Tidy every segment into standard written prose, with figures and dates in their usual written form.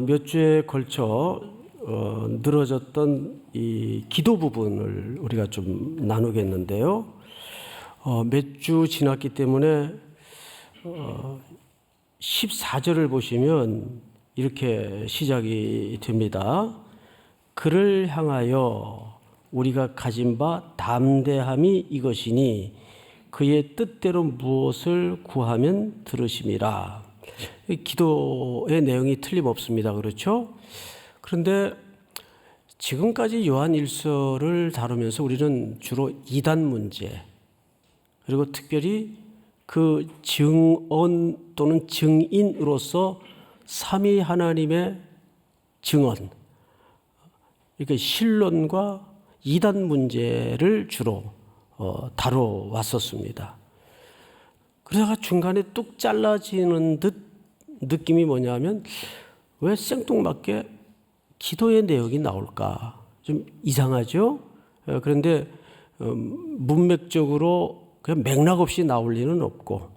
몇 주에 걸쳐 늘어졌던 이 기도 부분을 우리가 좀 나누겠는데요. 몇 주 지났기 때문에 14절을 보시면 이렇게 시작이 됩니다. 그를 향하여 우리가 가진 바 담대함이 이것이니 그의 뜻대로 무엇을 구하면 들으심이라. 기도의 내용이 틀림없습니다. 그렇죠? 그런데 지금까지 요한 1서를 다루면서 우리는 주로 이단 문제, 그리고 특별히 그 증언 또는 증인으로서 삼위 하나님의 증언, 이렇게 신론과 이단 문제를 주로 다뤄왔었습니다. 그러다가 중간에 뚝 잘라지는 듯 느낌이 뭐냐면 왜 생뚱맞게 기도의 내용이 나올까? 좀 이상하죠? 그런데 문맥적으로 그냥 맥락 없이 나올 리는 없고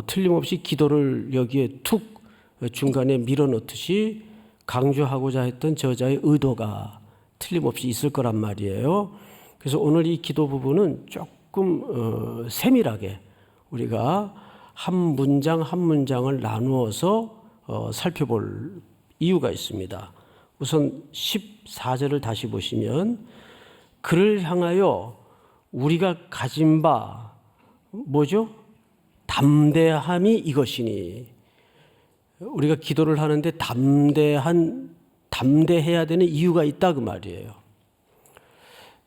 틀림없이 기도를 여기에 툭 중간에 밀어넣듯이 강조하고자 했던 저자의 의도가 틀림없이 있을 거란 말이에요. 그래서 오늘 이 기도 부분은 조금 세밀하게 우리가 한 문장 한 문장을 나누어서 살펴볼 이유가 있습니다. 우선 14절을 다시 보시면 그를 향하여 우리가 가진 바 뭐죠? 담대함이 이것이니. 우리가 기도를 하는데 담대해야 되는 이유가 있다 그 말이에요.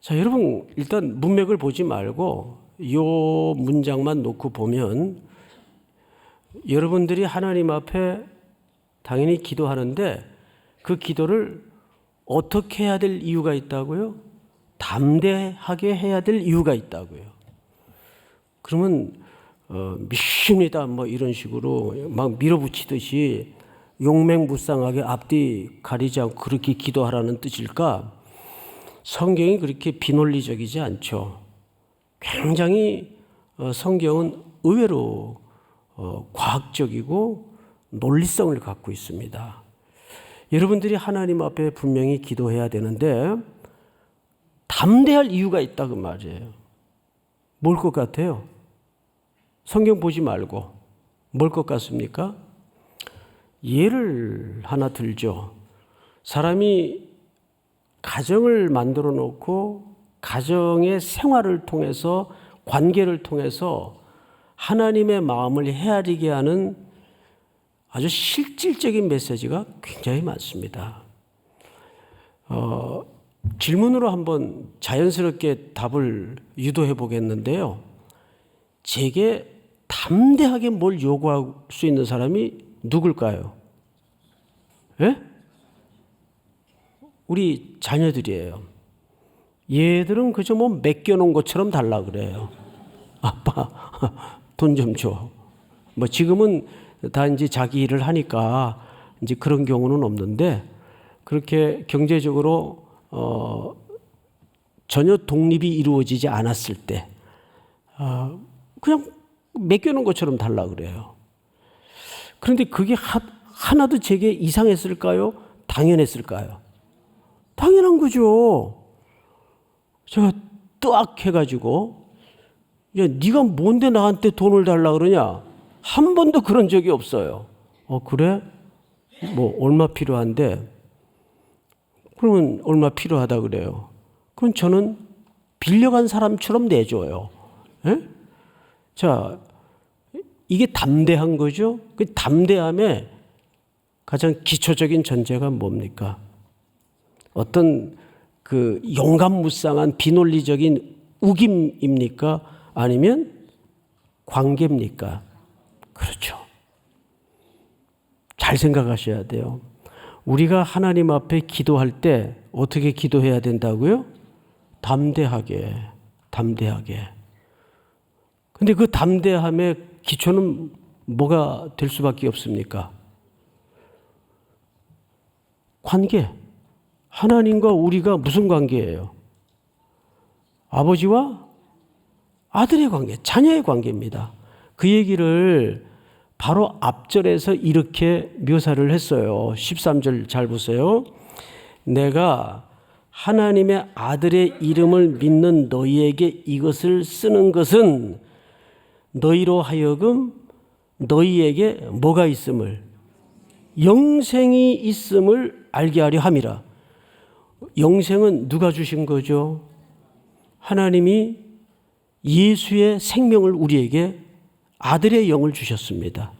자, 여러분 일단 문맥을 보지 말고 이 문장만 놓고 보면 여러분들이 하나님 앞에 당연히 기도하는데 그 기도를 어떻게 해야 될 이유가 있다고요? 담대하게 해야 될 이유가 있다고요. 그러면 믿습니다 뭐 이런 식으로 막 밀어붙이듯이 용맹무쌍하게 앞뒤 가리지 않고 그렇게 기도하라는 뜻일까? 성경이 그렇게 비논리적이지 않죠. 굉장히 성경은 의외로 과학적이고 논리성을 갖고 있습니다. 여러분들이 하나님 앞에 분명히 기도해야 되는데 담대할 이유가 있다 그 말이에요. 뭘 것 같아요? 성경 보지 말고 뭘 것 같습니까? 예를 하나 들죠. 사람이 가정을 만들어 놓고 가정의 생활을 통해서 관계를 통해서 하나님의 마음을 헤아리게 하는 아주 실질적인 메시지가 굉장히 많습니다. 질문으로 한번 자연스럽게 답을 유도해 보겠는데요. 제게 담대하게 뭘 요구할 수 있는 사람이 누굴까요? 예? 우리 자녀들이에요. 얘들은 그저 뭐 맡겨놓은 것처럼 달라 그래요. 아빠 돈 좀 줘. 뭐 지금은 다 이제 자기 일을 하니까 이제 그런 경우는 없는데 그렇게 경제적으로 전혀 독립이 이루어지지 않았을 때 그냥 맡겨놓은 것처럼 달라 그래요. 그런데 그게 하나도 제게 이상했을까요? 당연했을까요? 당연한 거죠. 제가 딱 해가지고 야, 네가 뭔데 나한테 돈을 달라 그러냐? 한 번도 그런 적이 없어요. 그래? 뭐 얼마 필요한데? 그러면 얼마 필요하다 그래요. 그럼 저는 빌려간 사람처럼 내줘요. 에? 자, 이게 담대한 거죠. 그 담대함의 가장 기초적인 전제가 뭡니까? 어떤 그 용감무쌍한 비논리적인 우김입니까? 아니면 관계입니까? 그렇죠. 잘 생각하셔야 돼요. 우리가 하나님 앞에 기도할 때 어떻게 기도해야 된다고요? 담대하게. 근데 그 담대함의 기초는 뭐가 될 수밖에 없습니까? 관계. 하나님과 우리가 무슨 관계예요? 아버지와 아들의 관계, 자녀의 관계입니다. 그 얘기를 바로 앞절에서 이렇게 묘사를 했어요. 13절 잘 보세요. 내가 하나님의 아들의 이름을 믿는 너희에게 이것을 쓰는 것은 너희로 하여금 너희에게 뭐가 있음을, 영생이 있음을 알게 하려 함이라. 영생은 누가 주신 거죠? 하나님이 예수의 생명을 우리에게, 아들의 영을 주셨습니다.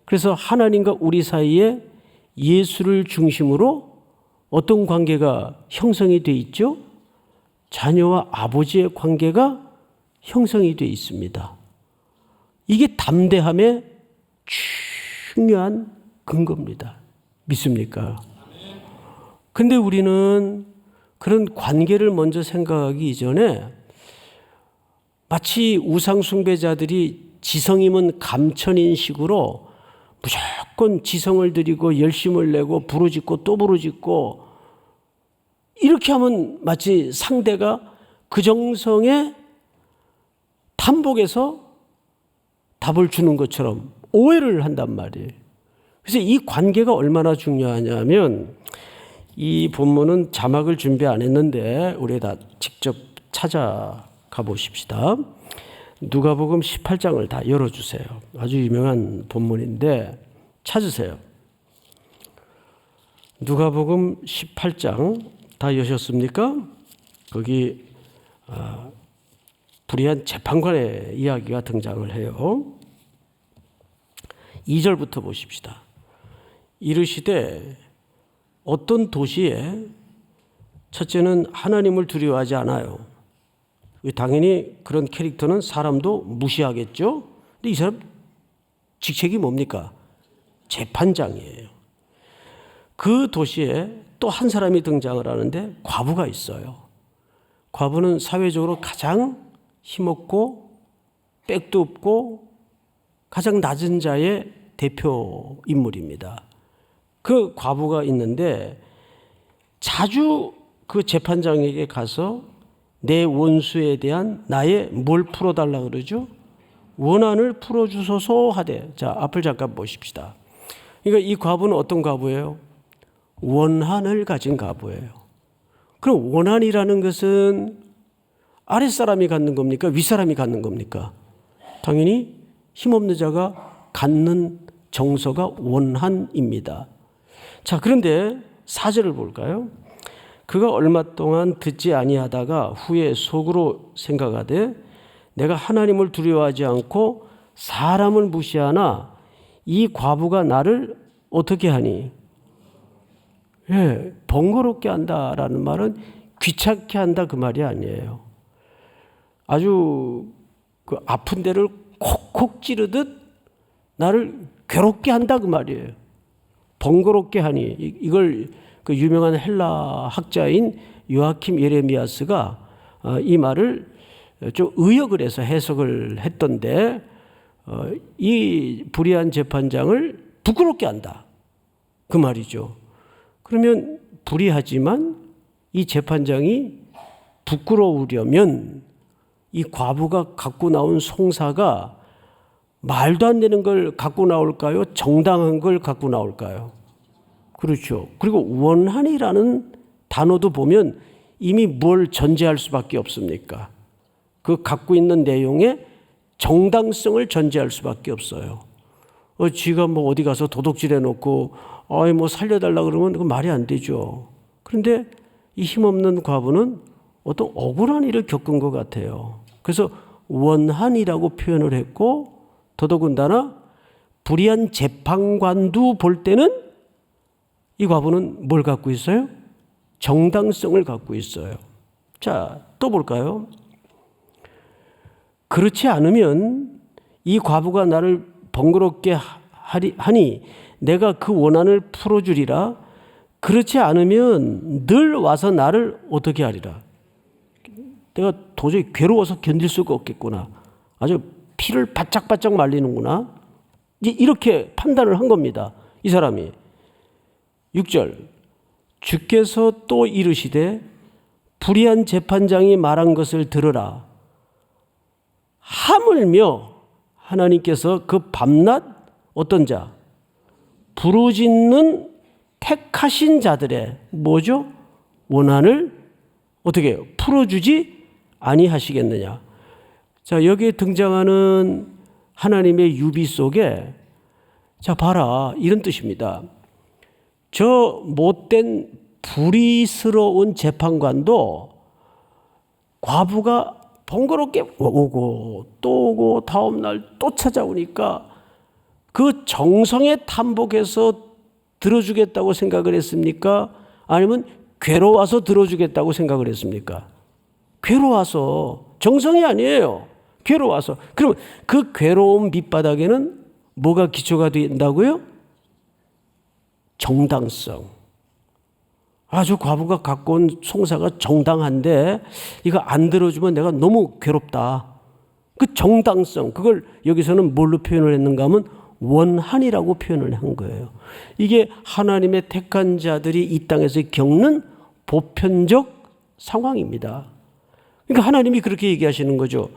그래서 하나님과 우리 사이에 예수를 중심으로 어떤 관계가 형성이 되어 있죠? 자녀와 아버지의 관계가 형성이 되어 있습니다. 이게 담대함의 중요한 근거입니다. 믿습니까? 근데 우리는 그런 관계를 먼저 생각하기 이전에 마치 우상숭배자들이 지성이면 감천인 식으로 무조건 지성을 드리고 열심을 내고 부르짖고 또 부르짖고, 이렇게 하면 마치 상대가 그 정성에 반복해서 답을 주는 것처럼 오해를 한단 말이에요. 그래서 이 관계가 얼마나 중요하냐면, 이 본문은 자막을 준비 안 했는데 우리 다 직접 찾아가 보십시다. 누가복음 18장을 다 열어주세요. 아주 유명한 본문인데 찾으세요. 누가복음 18장 다 여셨습니까? 거기 불의한 재판관의 이야기가 등장을 해요. 2절부터 보십시다. 이르시되 어떤 도시에 첫째는 하나님을 두려워하지 않아요. 당연히 그런 캐릭터는 사람도 무시하겠죠. 근데 이 사람 직책이 뭡니까? 재판장이에요. 그 도시에 또 한 사람이 등장을 하는데 과부가 있어요. 과부는 사회적으로 가장 힘없고 백도 없고 가장 낮은 자의 대표 인물입니다. 그 과부가 있는데 자주 그 재판장에게 가서 내 원수에 대한 나의 뭘 풀어달라 그러죠? 원한을 풀어주소서 하되. 자, 앞을 잠깐 보십시다. 그러니까 이 과부는 어떤 과부예요? 원한을 가진 과부예요. 그럼 원한이라는 것은 아랫사람이 갖는 겁니까? 윗사람이 갖는 겁니까? 당연히 힘없는 자가 갖는 정서가 원한입니다. 자, 그런데 4절을 볼까요? 그가 얼마 동안 듣지 아니하다가 후에 속으로 생각하되 내가 하나님을 두려워하지 않고 사람을 무시하나 이 과부가 나를 어떻게 하니? 번거롭게 한다라는 말은 귀찮게 한다 그 말이 아니에요. 아주 그 아픈 데를 콕콕 찌르듯 나를 괴롭게 한다 그 말이에요. 번거롭게 하니. 이걸 그 유명한 헬라 학자인 요아킴 예레미야스가 이 말을 좀 의역을 해서 해석을 했던데, 이 불의한 재판장을 부끄럽게 한다 그 말이죠. 그러면 불의하지만 이 재판장이 부끄러우려면 이 과부가 갖고 나온 송사가 말도 안 되는 걸 갖고 나올까요? 정당한 걸 갖고 나올까요? 그렇죠. 그리고 원한이라는 단어도 보면 이미 뭘 전제할 수밖에 없습니까? 그 갖고 있는 내용의 정당성을 전제할 수밖에 없어요. 지가 뭐 어디 가서 도둑질 해놓고 뭐 살려달라 그러면 그건 말이 안 되죠. 그런데 이 힘없는 과부는 어떤 억울한 일을 겪은 것 같아요. 그래서 원한이라고 표현을 했고, 더더군다나 불의한 재판관도 볼 때는 이 과부는 뭘 갖고 있어요? 정당성을 갖고 있어요. 자, 또 볼까요? 그렇지 않으면 이 과부가 나를 번거롭게 하니 내가 그 원한을 풀어주리라. 그렇지 않으면 늘 와서 나를 어떻게 하리라. 내가 도저히 괴로워서 견딜 수가 없겠구나. 아주 피를 바짝바짝 말리는구나. 이렇게 판단을 한 겁니다. 이 사람이. 6절. 주께서 또 이르시되 불의한 재판장이 말한 것을 들으라. 하물며 하나님께서 그 밤낮 어떤 자? 부르짖는 택하신 자들의 뭐죠? 원한을 어떻게 해요? 풀어주지 아니하시겠느냐. 자, 여기에 등장하는 하나님의 유비 속에 자, 봐라. 이런 뜻입니다. 저 못된 불의스러운 재판관도 과부가 번거롭게 오고 또 오고 다음날 또 찾아오니까 그 정성에 탐복해서 들어주겠다고 생각을 했습니까? 아니면 괴로워서 들어주겠다고 생각을 했습니까? 괴로워서. 정성이 아니에요. 괴로워서. 그럼 그 괴로움 밑바닥에는 뭐가 기초가 된다고요? 정당성. 아주 과부가 갖고 온 송사가 정당한데 이거 안 들어주면 내가 너무 괴롭다. 그 정당성, 그걸 여기서는 뭘로 표현을 했는가 하면 원한이라고 표현을 한 거예요. 이게 하나님의 택한 자들이 이 땅에서 겪는 보편적 상황입니다. 그러니까 하나님이 그렇게 얘기하시는 거죠.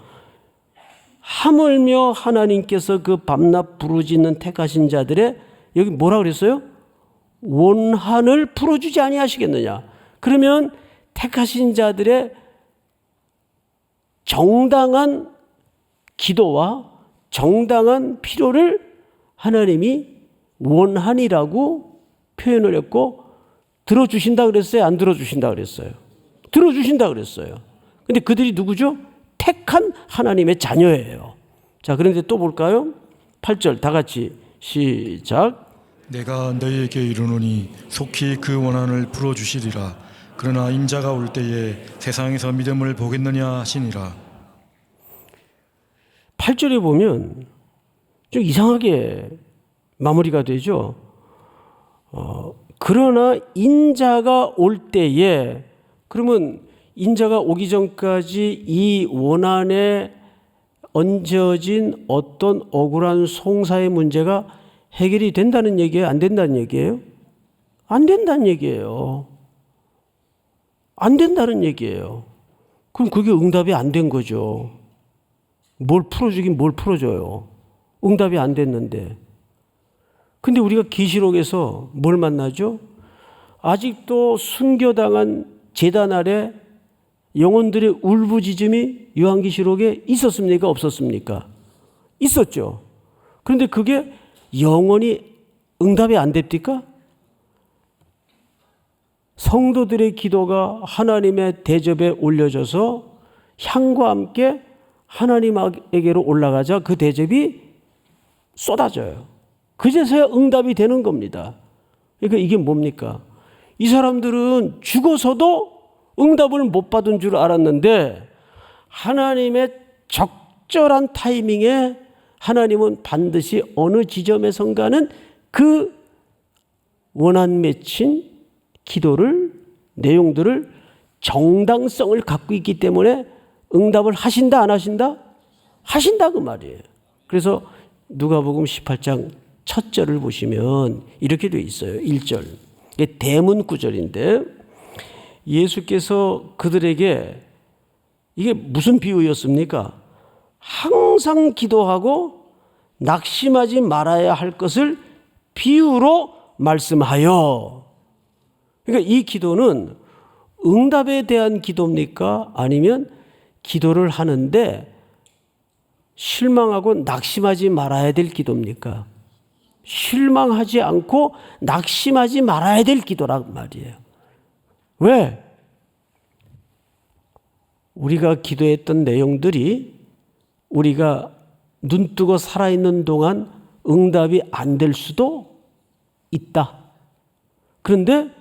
하물며 하나님께서 그 밤낮 부르짖는 택하신 자들의 여기 뭐라 그랬어요? 원한을 풀어주지 아니하시겠느냐. 그러면 택하신 자들의 정당한 기도와 정당한 필요를 하나님이 원한이라고 표현을 했고 들어주신다 그랬어요? 안 들어주신다 그랬어요? 들어주신다 그랬어요. 근데 그들이 누구죠? 택한 하나님의 자녀예요. 자, 그런데 또 볼까요? 8절 다 같이 시작. 내가 너희에게 이르노니 속히 그 원한을 풀어주시리라. 그러나 인자가 올 때에 세상에서 믿음을 보겠느냐 하시니라. 8절에 보면 좀 이상하게 마무리가 되죠. 그러나 인자가 올 때에, 그러면 인자가 오기 전까지 이 원한에 얹어진 어떤 억울한 송사의 문제가 해결이 된다는 얘기예요? 안 된다는 얘기예요? 안 된다는 얘기예요. 안 된다는 얘기예요. 그럼 그게 응답이 안 된 거죠. 뭘 풀어주긴 뭘 풀어줘요. 응답이 안 됐는데. 근데 우리가 계시록에서 뭘 만나죠? 아직도 순교당한 제단 아래 영혼들의 울부짖음이 요한계시록에 있었습니까? 없었습니까? 있었죠. 그런데 그게 영원히 응답이 안 됩니까? 성도들의 기도가 하나님의 대접에 올려져서 향과 함께 하나님에게로 올라가자 그 대접이 쏟아져요. 그제서야 응답이 되는 겁니다. 그러니까 이게 뭡니까? 이 사람들은 죽어서도 응답을 못 받은 줄 알았는데 하나님의 적절한 타이밍에 하나님은 반드시 어느 지점에선가는 그 원한 맺힌 기도를, 내용들을 정당성을 갖고 있기 때문에 응답을 하신다 안 하신다? 하신다 그 말이에요. 그래서 누가복음 18장 첫 절을 보시면 이렇게 되어 있어요. 1절. 이게 대문 구절인데 예수께서 그들에게 이게 무슨 비유였습니까? 항상 기도하고 낙심하지 말아야 할 것을 비유로 말씀하여. 그러니까 이 기도는 응답에 대한 기도입니까? 아니면 기도를 하는데 실망하고 낙심하지 말아야 될 기도입니까? 실망하지 않고 낙심하지 말아야 될 기도란 말이에요. 왜? 우리가 기도했던 내용들이 우리가 눈뜨고 살아있는 동안 응답이 안 될 수도 있다. 그런데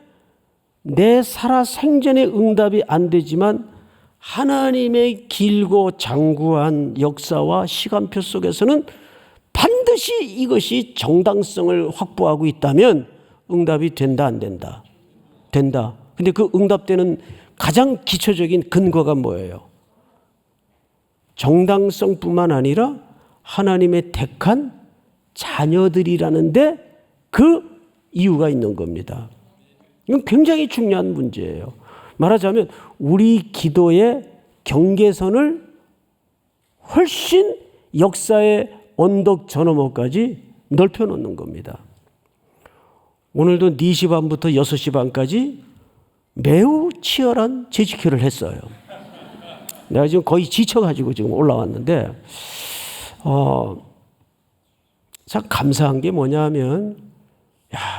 내 살아 생전에 응답이 안 되지만 하나님의 길고 장구한 역사와 시간표 속에서는 반드시 이것이 정당성을 확보하고 있다면 응답이 된다 안 된다? 된다. 근데 그 응답되는 가장 기초적인 근거가 뭐예요? 정당성뿐만 아니라 하나님의 택한 자녀들이라는데 그 이유가 있는 겁니다. 이건 굉장히 중요한 문제예요. 말하자면 우리 기도의 경계선을 훨씬 역사의 언덕 저 너머까지 넓혀놓는 겁니다. 오늘도 4시 반부터 6시 반까지 매우 치열한 재직회를 했어요. 내가 지금 거의 지쳐가지고 지금 올라왔는데, 참 감사한 게 뭐냐면,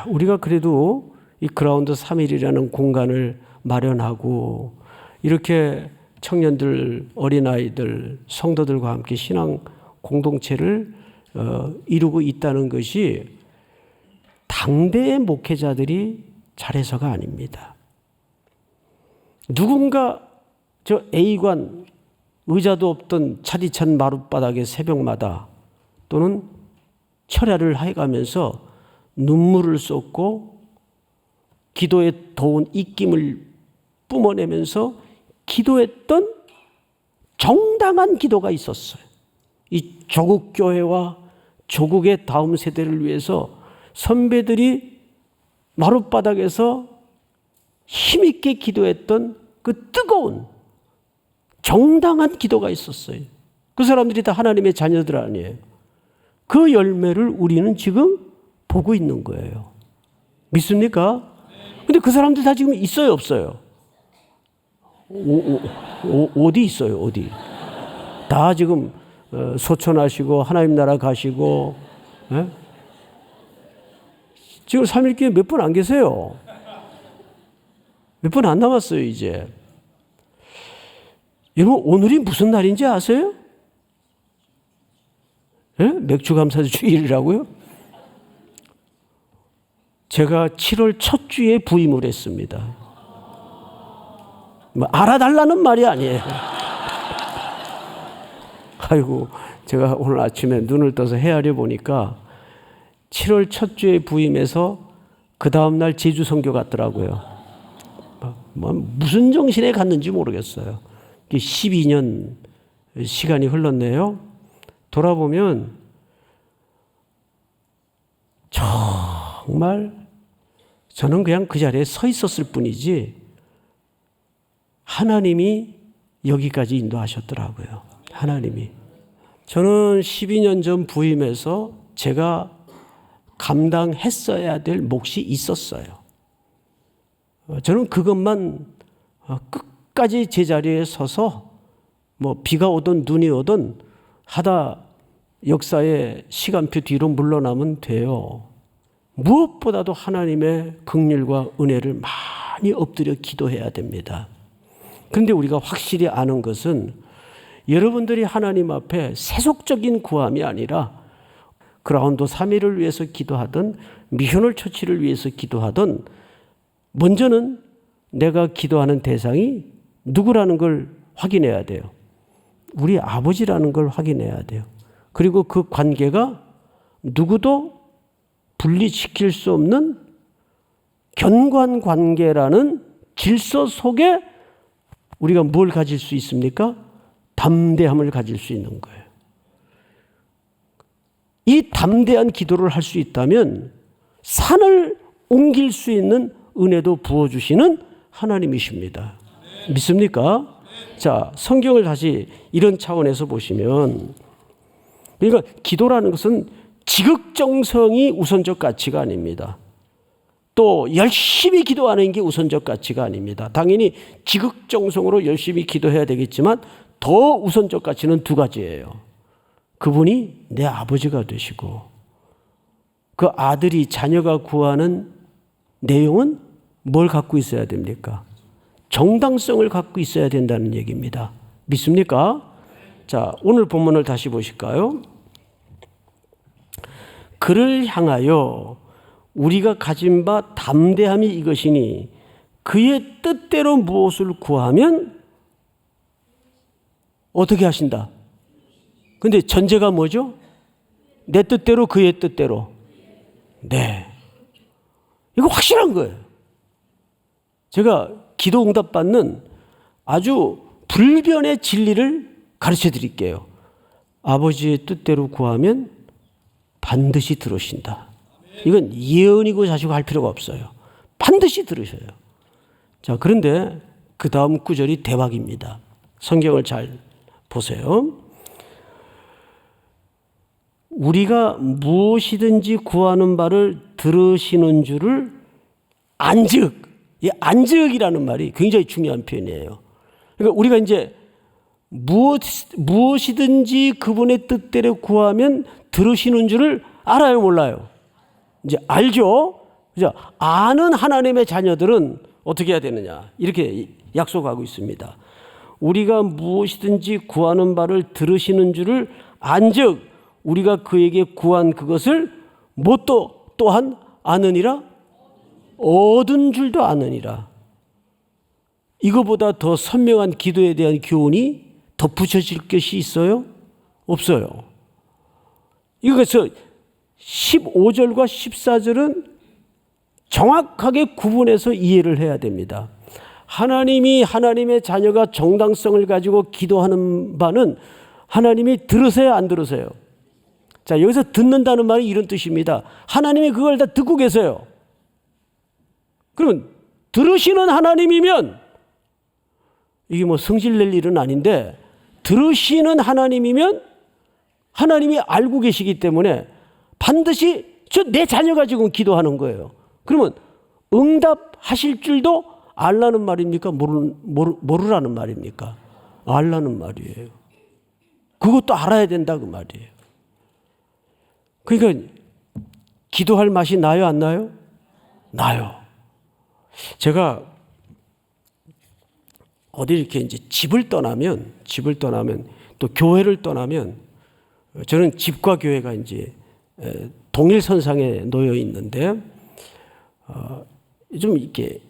우리가 그래도 이 그라운드 3일이라는 공간을 마련하고, 이렇게 청년들, 어린아이들, 성도들과 함께 신앙 공동체를 이루고 있다는 것이 당대의 목회자들이 잘해서가 아닙니다. 누군가 저 A관 의자도 없던 차디찬 마룻바닥의 새벽마다 또는 철야를 해가면서 눈물을 쏟고 기도의 더운 입김을 뿜어내면서 기도했던 정당한 기도가 있었어요. 이 조국 교회와 조국의 다음 세대를 위해서 선배들이 마룻바닥에서 힘있게 기도했던 그 뜨거운 정당한 기도가 있었어요. 그 사람들이 다 하나님의 자녀들 아니에요. 그 열매를 우리는 지금 보고 있는 거예요. 믿습니까? 근데 그 사람들 다 지금 있어요, 없어요? 어디 있어요, 어디? 다 지금 소천하시고 하나님 나라 가시고, 예? 지금 3.1교회 몇 분 안 계세요? 몇 분 안 남았어요, 이제. 여러분, 오늘이 무슨 날인지 아세요? 예? 맥주감사절 주일이라고요? 제가 7월 첫 주에 부임을 했습니다. 뭐 알아달라는 말이 아니에요. 아이고, 제가 오늘 아침에 눈을 떠서 헤아려 보니까 7월 첫 주에 부임해서 그 다음날 제주 선교 갔더라고요. 무슨 정신에 갔는지 모르겠어요. 12년 시간이 흘렀네요. 돌아보면 정말 저는 그냥 그 자리에 서 있었을 뿐이지 하나님이 여기까지 인도하셨더라고요. 하나님이. 저는 12년 전 부임해서 제가 감당했어야 될 몫이 있었어요. 저는 그것만 끝까지 제자리에 서서 뭐 비가 오든 눈이 오든 하다 역사의 시간표 뒤로 물러나면 돼요. 무엇보다도 하나님의 긍휼과 은혜를 많이 엎드려 기도해야 됩니다. 그런데 우리가 확실히 아는 것은 여러분들이 하나님 앞에 세속적인 구함이 아니라 그라운드 3일을 위해서 기도하든 미셔널 처치를 위해서 기도하든 먼저는 내가 기도하는 대상이 누구라는 걸 확인해야 돼요. 우리 아버지라는 걸 확인해야 돼요. 그리고 그 관계가 누구도 분리시킬 수 없는 견관 관계라는 질서 속에 우리가 뭘 가질 수 있습니까? 담대함을 가질 수 있는 거예요. 이 담대한 기도를 할 수 있다면 산을 옮길 수 있는 은혜도 부어주시는 하나님이십니다. 믿습니까? 자, 성경을 다시 이런 차원에서 보시면, 그러니까 기도라는 것은 지극정성이 우선적 가치가 아닙니다. 또 열심히 기도하는 게 우선적 가치가 아닙니다. 당연히 지극정성으로 열심히 기도해야 되겠지만 더 우선적 가치는 두 가지예요. 그분이 내 아버지가 되시고 그 아들이 자녀가 구하는 내용은 뭘 갖고 있어야 됩니까? 정당성을 갖고 있어야 된다는 얘기입니다. 믿습니까? 자, 오늘 본문을 다시 보실까요? 그를 향하여 우리가 가진 바 담대함이 이것이니 그의 뜻대로 무엇을 구하면 어떻게 하신다? 근데 전제가 뭐죠? 내 뜻대로 그의 뜻대로. 네. 이거 확실한 거예요. 제가 기도 응답 받는 아주 불변의 진리를 가르쳐 드릴게요. 아버지의 뜻대로 구하면 반드시 들으신다. 이건 예언이고 자시고 할 필요가 없어요. 반드시 들으셔요. 자, 그런데 그 다음 구절이 대박입니다. 성경을 잘 보세요. 우리가 무엇이든지 구하는 바를 들으시는 줄을 안즉, 이 안즉이라는 말이 굉장히 중요한 표현이에요. 그러니까 우리가 이제 무엇이든지 그분의 뜻대로 구하면 들으시는 줄을 알아요, 몰라요? 이제 알죠? 그죠? 아는 하나님의 자녀들은 어떻게 해야 되느냐? 이렇게 약속하고 있습니다. 우리가 무엇이든지 구하는 바를 들으시는 줄을 안즉 우리가 그에게 구한 그것을 뭣도 또한 아느니라? 얻은 줄도 아느니라. 이거보다 더 선명한 기도에 대한 교훈이 덧붙여질 것이 있어요? 없어요. 이거서 15절과 14절은 정확하게 구분해서 이해를 해야 됩니다. 하나님이 하나님의 자녀가 정당성을 가지고 기도하는 바는 하나님이 들으세요, 안 들으세요? 자, 여기서 듣는다는 말이 이런 뜻입니다. 하나님이 그걸 다 듣고 계세요. 그러면 들으시는 하나님이면 이게 뭐 성질 낼 일은 아닌데 들으시는 하나님이면 하나님이 알고 계시기 때문에 반드시 내 자녀가 지금 기도하는 거예요. 그러면 응답하실 줄도 알라는 말입니까? 모르라는 말입니까? 알라는 말이에요. 그것도 알아야 된다 그 말이에요. 그러니까 기도할 맛이 나요, 안 나요? 나요. 제가 어디 이렇게 이제 집을 떠나면 또 교회를 떠나면 저는 집과 교회가 이제 동일선상에 놓여 있는데 좀 이렇게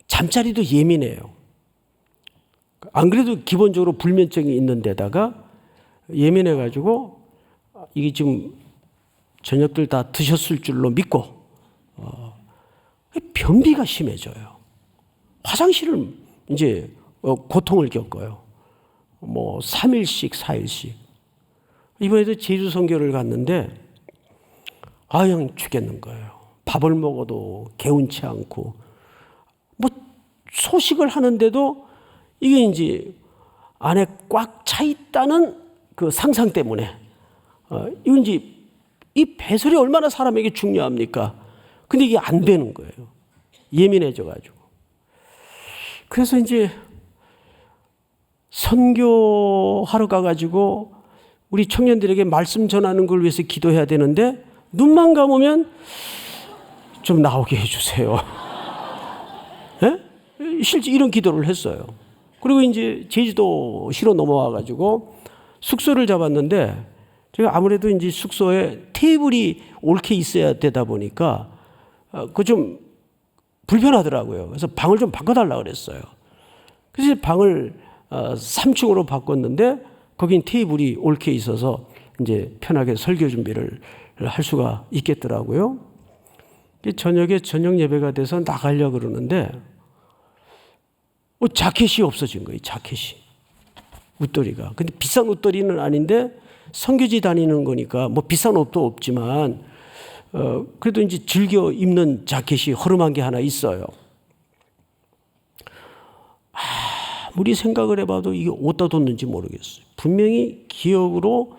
잠자리도 예민해요. 안 그래도 기본적으로 불면증이 있는 데다가 예민해가지고 이게 지금 저녁들 다 드셨을 줄로 믿고 변비가 심해져요. 화장실을 이제 고통을 겪어요. 뭐 3일씩 4일씩. 이번에도 제주 선교를 갔는데 그냥 죽겠는 거예요. 밥을 먹어도 개운치 않고 뭐 소식을 하는데도 이게 이제 안에 꽉 차 있다는 그 상상 때문에 이건 이제 이 배설이 얼마나 사람에게 중요합니까? 근데 이게 안 되는 거예요. 예민해져 가지고. 그래서 이제 선교하러 가가지고 우리 청년들에게 말씀 전하는 걸 위해서 기도해야 되는데 눈만 감으면 좀 나오게 해주세요. 네? 실제 이런 기도를 했어요. 그리고 이제 제주도시로 넘어와가지고 숙소를 잡았는데 제가 아무래도 이제 숙소에 테이블이 옳게 있어야 되다 보니까 그 좀 불편하더라고요. 그래서 방을 좀 바꿔달라고 그랬어요. 그래서 방을 3층으로 바꿨는데 거긴 테이블이 옳게 있어서 이제 편하게 설교 준비를 할 수가 있겠더라고요. 저녁에 저녁 예배가 돼서 나가려고 그러는데 자켓이 없어진 거예요. 자켓이. 웃도리가. 근데 비싼 웃도리는 아닌데 선교지 다니는 거니까 뭐 비싼 옷도 없지만 그래도 이제 즐겨 입는 자켓이 허름한 게 하나 있어요. 아무리 생각을 해봐도 이게 어디다 뒀는지 모르겠어요. 분명히 기억으로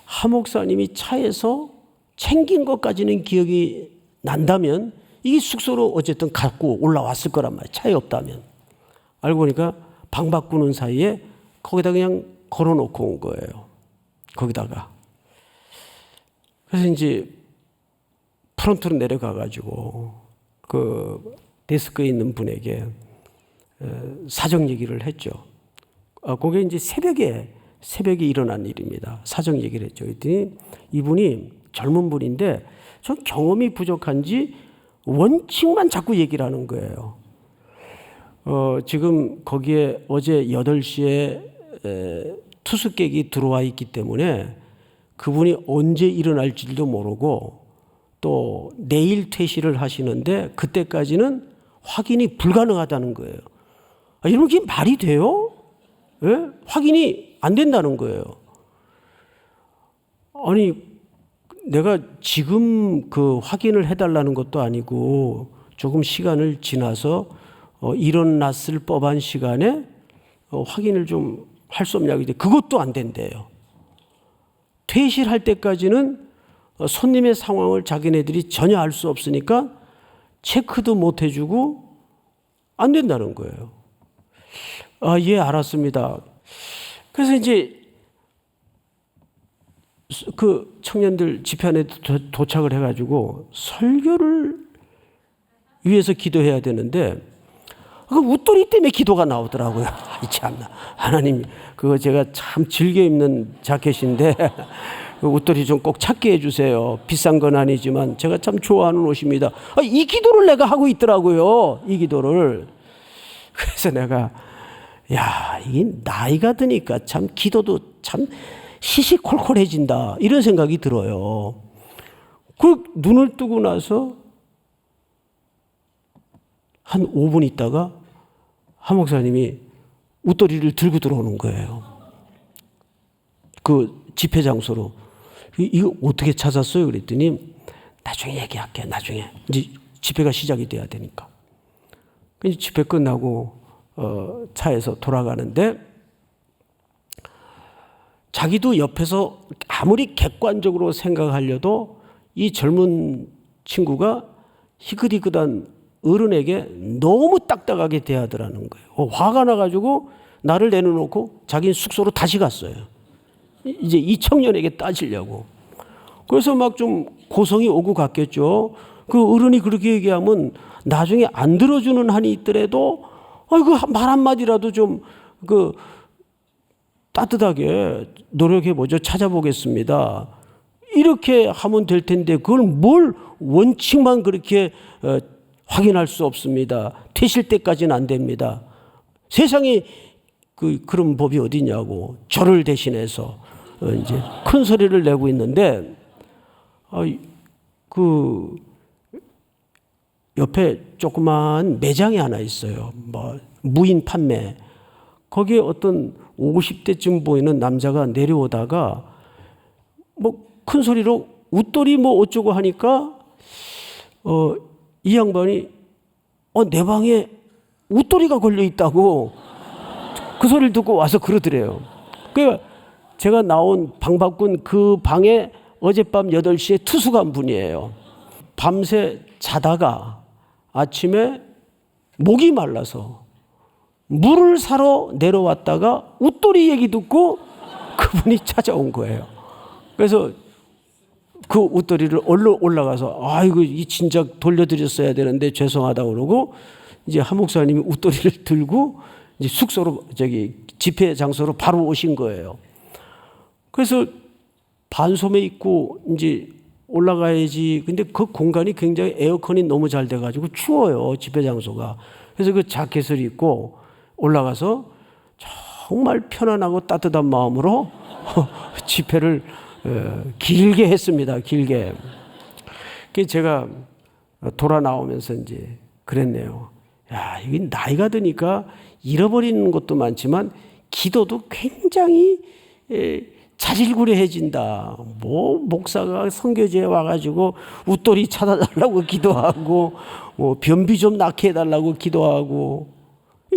하 목사님이 차에서 챙긴 것까지는 기억이 난다면 이게 숙소로 어쨌든 갖고 올라왔을 거란 말이에요. 차에 없다면. 알고 보니까 방 바꾸는 사이에 거기다 그냥 걸어놓고 온 거예요. 거기다가. 그래서 이제 프론트로 내려가가지고 그 데스크에 있는 분에게 사정 얘기를 했죠. 그게 이제 새벽에 일어난 일입니다. 사정 얘기를 했죠. 그랬더니 이분이 젊은 분인데 저 경험이 부족한지 원칙만 자꾸 얘기를 하는 거예요. 지금 거기에 어제 8시에 투숙객이 들어와 있기 때문에 그분이 언제 일어날지도 모르고 또 내일 퇴실을 하시는데 그때까지는 확인이 불가능하다는 거예요. 여러분 그게 말이 돼요? 예? 확인이 안 된다는 거예요. 아니 내가 지금 그 확인을 해달라는 것도 아니고 조금 시간을 지나서 일어났을 법한 시간에 확인을 좀 할 수 없냐고. 그것도 안 된대요. 퇴실할 때까지는 손님의 상황을 자기네들이 전혀 알 수 없으니까 체크도 못 해주고 안 된다는 거예요. 예, 알았습니다. 그래서 이제 그 청년들 집회 안에 도착을 해가지고 설교를 위해서 기도해야 되는데 그 웃돌이 때문에 기도가 나오더라고요. 참나 하나님, 그거 제가 참 즐겨 입는 자켓인데 그 웃돌이 좀 꼭 찾게 해주세요. 비싼 건 아니지만 제가 참 좋아하는 옷입니다. 이 기도를 내가 하고 있더라고요. 이 기도를. 그래서 내가 이 나이가 드니까 참 기도도 참 시시콜콜해진다 이런 생각이 들어요. 그 눈을 뜨고 나서 한 5분 있다가 한 목사님이 웃돌이를 들고 들어오는 거예요. 그 집회 장소로. 이거 어떻게 찾았어요? 그랬더니 나중에 얘기할게. 나중에 이제 집회가 시작이 돼야 되니까. 집회 끝나고 차에서 돌아가는데 자기도 옆에서 아무리 객관적으로 생각하려도 이 젊은 친구가 희끗희끗한 어른에게 너무 딱딱하게 대하더라는 거예요. 화가 나가지고 나를 내려놓고 자기는 숙소로 다시 갔어요. 이제 이 청년에게 따지려고. 그래서 막 좀 고성이 오고 갔겠죠. 그 어른이 그렇게 얘기하면 나중에 안 들어주는 한이 있더라도 그 말 한마디라도 좀 그 따뜻하게 노력해보죠. 찾아보겠습니다. 이렇게 하면 될 텐데 그걸 뭘 원칙만 그렇게 확인할 수 없습니다. 퇴실 때까지는 안 됩니다. 세상에 그런 법이 어디냐고 저를 대신해서 이제 큰 소리를 내고 있는데 그 옆에 조그만 매장이 하나 있어요. 뭐 무인 판매. 거기에 어떤 50대쯤 보이는 남자가 내려오다가 뭐 큰 소리로 웃돌이 뭐 어쩌고 하니까 이 양반이 내 방에 웃돌이가 걸려 있다고 그 소리를 듣고 와서 그러더래요. 그러니까 제가 나온 방 바꾼 그 방에 어젯밤 8시에 투숙한 분이에요. 밤새 자다가 아침에 목이 말라서 물을 사러 내려왔다가 웃돌이 얘기 듣고 그분이 찾아온 거예요. 그래서 그 웃돌이를 얼른 올라가서 아이고 이 진작 돌려드렸어야 되는데 죄송하다고 그러고 이제 한 목사님이 웃돌이를 들고 이제 숙소로 집회 장소로 바로 오신 거예요. 그래서 반소매 입고 이제 올라가야지. 근데 그 공간이 굉장히 에어컨이 너무 잘 돼가지고 추워요. 집회 장소가. 그래서 그 자켓을 입고 올라가서 정말 편안하고 따뜻한 마음으로 집회를 길게 했습니다. 길게. 그래서 제가 돌아 나오면서 이제 그랬네요. 이게 나이가 드니까 잃어버리는 것도 많지만 기도도 굉장히 자질구레해진다. 뭐 목사가 선교지에 와가지고 웃돌이 찾아달라고 기도하고 뭐 변비 좀 낫게 해달라고 기도하고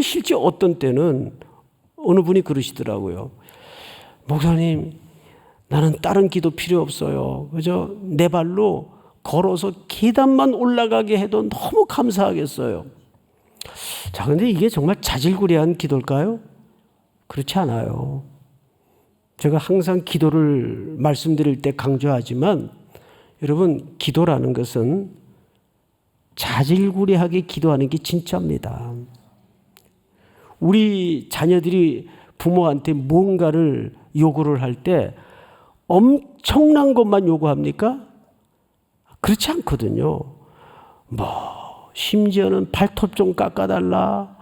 실제 어떤 때는 어느 분이 그러시더라고요. 목사님 나는 다른 기도 필요 없어요. 그저 내 발로 걸어서 계단만 올라가게 해도 너무 감사하겠어요. 자, 근데 이게 정말 자질구레한 기도일까요? 그렇지 않아요. 제가 항상 기도를 말씀드릴 때 강조하지만 여러분 기도라는 것은 자질구레하게 기도하는 게 진짜입니다. 우리 자녀들이 부모한테 뭔가를 요구를 할 때 엄청난 것만 요구합니까? 그렇지 않거든요. 뭐 심지어는 발톱 좀 깎아달라,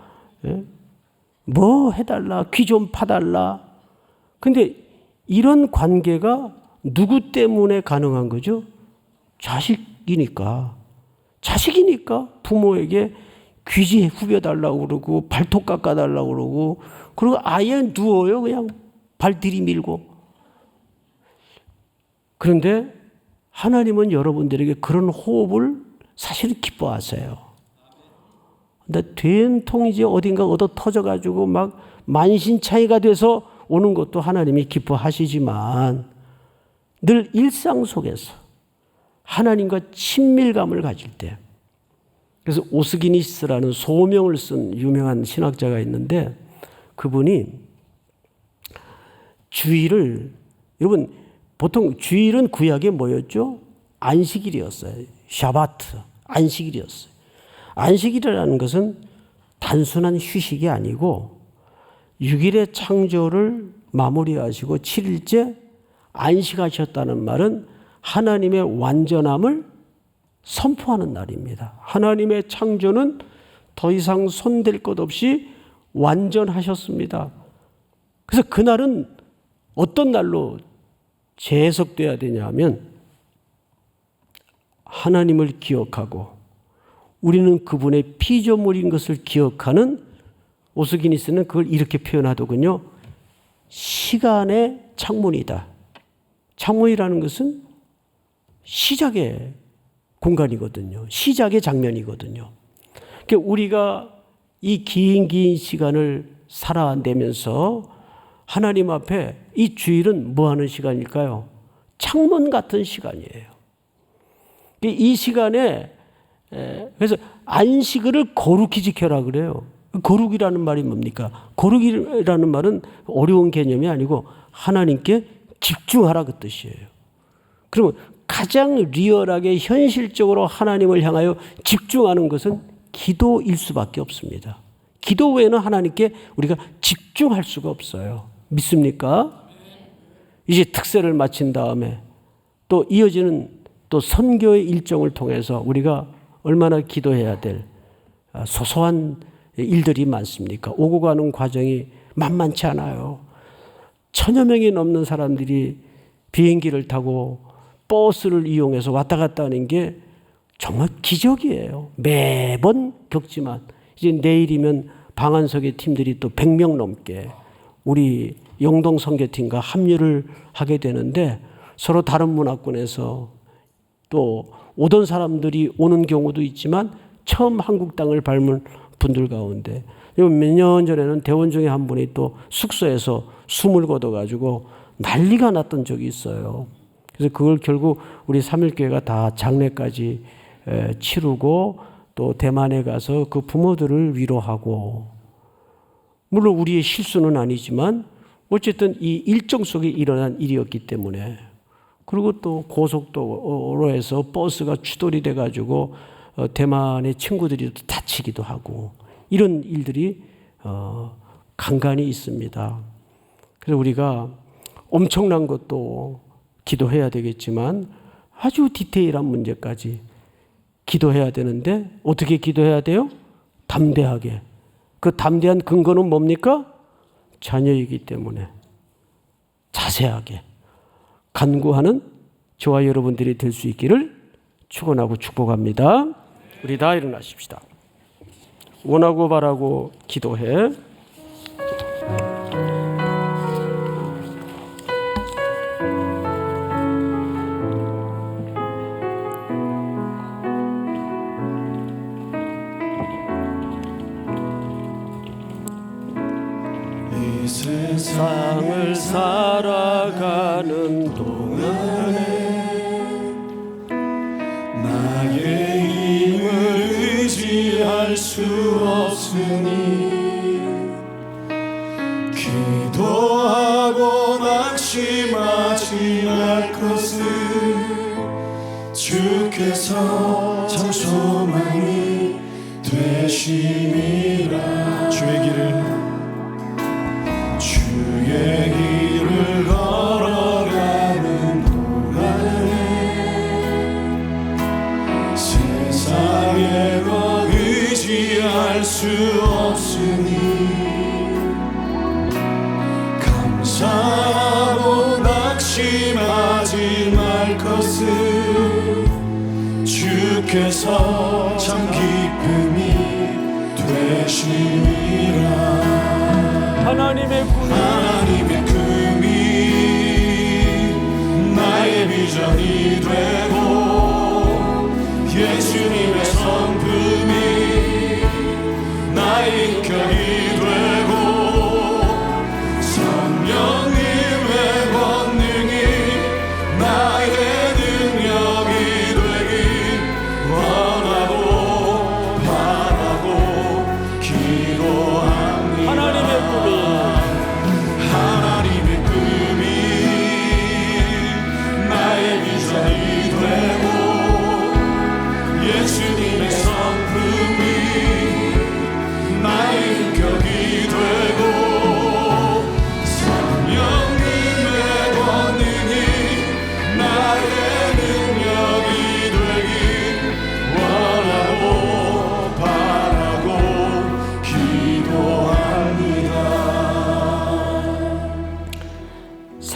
뭐 해달라, 귀 좀 파달라. 근데 이런 관계가 누구 때문에 가능한 거죠? 자식이니까. 자식이니까 부모에게 귀지 후벼달라고 그러고 발톱 깎아달라고 그러고 그리고 아예 누워요. 그냥 발 들이밀고. 그런데 하나님은 여러분들에게 그런 호흡을 사실 기뻐하세요. 근데 된통 이제 어딘가 얻어 터져가지고 막 만신창이가 돼서 오는 것도 하나님이 기뻐하시지만 늘 일상 속에서 하나님과 친밀감을 가질 때, 그래서 오스기니스라는 소명을 쓴 유명한 신학자가 있는데 그분이 주일을, 여러분 보통 주일은 구약에 뭐였죠? 안식일이었어요. 샤바트, 안식일이었어요. 안식일이라는 것은 단순한 휴식이 아니고 6일의 창조를 마무리하시고 7일째 안식하셨다는 말은 하나님의 완전함을 선포하는 날입니다. 하나님의 창조는 더 이상 손댈 것 없이 완전하셨습니다. 그래서 그날은 어떤 날로 재해석돼야 되냐 하면 하나님을 기억하고 우리는 그분의 피조물인 것을 기억하는, 오스기니스는 그걸 이렇게 표현하더군요. 시간의 창문이다. 창문이라는 것은 시작의 공간이거든요. 시작의 장면이거든요. 그러니까 우리가 이 긴 시간을 살아내면서 하나님 앞에 이 주일은 뭐 하는 시간일까요? 창문 같은 시간이에요. 이 시간에 그래서 안식일을 거룩히 지켜라 그래요. 거룩이라는 말이 뭡니까? 거룩이라는 말은 어려운 개념이 아니고 하나님께 집중하라 그 뜻이에요. 그러면 가장 리얼하게 현실적으로 하나님을 향하여 집중하는 것은 기도일 수밖에 없습니다. 기도 외에는 하나님께 우리가 집중할 수가 없어요. 믿습니까? 이제 특세를 마친 다음에 또 이어지는 또 선교의 일정을 통해서 우리가 얼마나 기도해야 될 소소한 일들이 많습니까? 오고 가는 과정이 만만치 않아요. 1000여 명이 넘는 사람들이 비행기를 타고 버스를 이용해서 왔다 갔다 하는 게 정말 기적이에요. 매번 겪지만 이제 내일이면 방한석의 팀들이 또 100명 넘게 우리 영동 선교팀과 합류를 하게 되는데 서로 다른 문화권에서 또 오던 사람들이 오는 경우도 있지만 처음 한국 땅을 밟은 분들 가운데 몇 년 전에는 대원 중에 한 분이 또 숙소에서 숨을 거둬가지고 난리가 났던 적이 있어요. 그래서 그걸 결국 우리 3.1교회가 다 장례까지 치르고 또 대만에 가서 그 부모들을 위로하고, 물론 우리의 실수는 아니지만 어쨌든 이 일정 속에 일어난 일이었기 때문에, 그리고 또 고속도로에서 버스가 추돌이 돼가지고 대만의 친구들이 다치기도 하고 이런 일들이 간간히 있습니다. 그래서 우리가 엄청난 것도 기도해야 되겠지만 아주 디테일한 문제까지 기도해야 되는데 어떻게 기도해야 돼요? 담대하게. 그 담대한 근거는 뭡니까? 자녀이기 때문에 자세하게 간구하는 저와 여러분들이 될 수 있기를 축원하고 축복합니다. 우리 다 일어나십시다. 원하고 바라고 기도해. 이 세상을 살아가는 동안에 나의 힘을 의지할 수 없으니 기도하고 낙심하지 말 것을 주께서 참 소망이 되심이라. 주의 길을 걸어가는 동안에 세상에 더 의지할 수 없으니 감사하고 낙심하지 말 것을 주께서 참 기쁨이 되심이라. 하나님의 꿈이 나의 비전이 되고 예수님의 성품이 나의 인격이 되고 성령님의 권능이 나의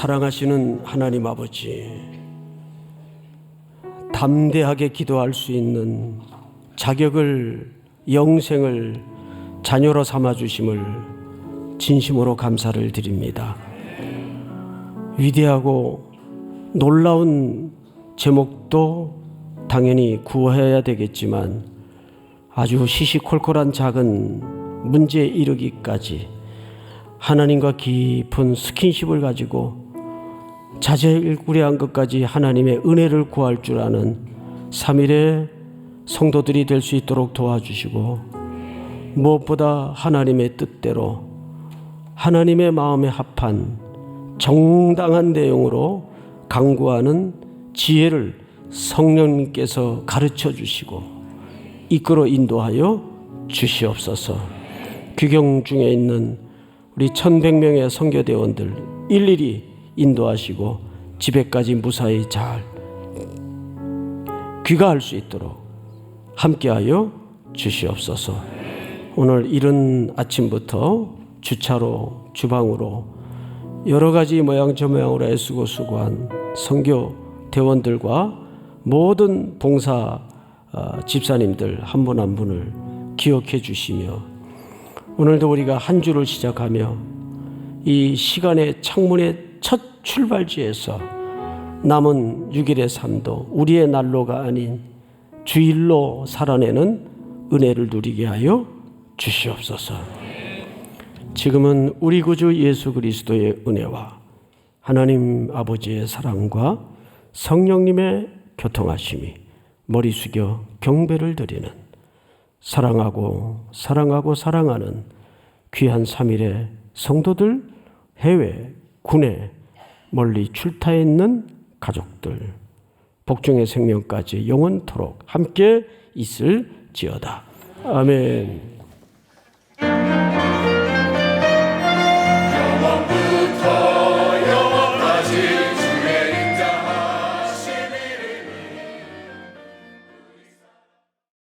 사랑하시는 하나님 아버지, 담대하게 기도할 수 있는 자격을, 영생을 자녀로 삼아주심을 진심으로 감사를 드립니다. 위대하고 놀라운 제목도 당연히 구해야 되겠지만 아주 시시콜콜한 작은 문제에 이르기까지 하나님과 깊은 스킨십을 가지고 자질구레한 것까지 하나님의 은혜를 구할 줄 아는 3일의 성도들이 될 수 있도록 도와주시고, 무엇보다 하나님의 뜻대로 하나님의 마음에 합한 정당한 내용으로 강구하는 지혜를 성령님께서 가르쳐 주시고 이끌어 인도하여 주시옵소서. 귀경 중에 있는 우리 1100명의 선교대원들 일일이 인도하시고 집에까지 무사히 잘 귀가할 수 있도록 함께하여 주시옵소서. 오늘 이른 아침부터 주차로, 주방으로 여러 가지 모양 저 모양으로 애쓰고 수고한 선교대원들과 모든 봉사 집사님들 한 분 한 분을 기억해 주시며, 오늘도 우리가 한 주를 시작하며 이 시간의 창문의 첫 출발지에서 남은 6일의 삶도 우리의 난로가 아닌 주일로 살아내는 은혜를 누리게 하여 주시옵소서. 지금은 우리 구주 예수 그리스도의 은혜와 하나님 아버지의 사랑과 성령님의 교통하심이 머리 숙여 경배를 드리는 사랑하고 사랑하는 귀한 3일의 성도들, 해외, 국내, 멀리 출타해 있는 가족들, 복중의 생명까지 영원토록 함께 있을지어다. 아멘.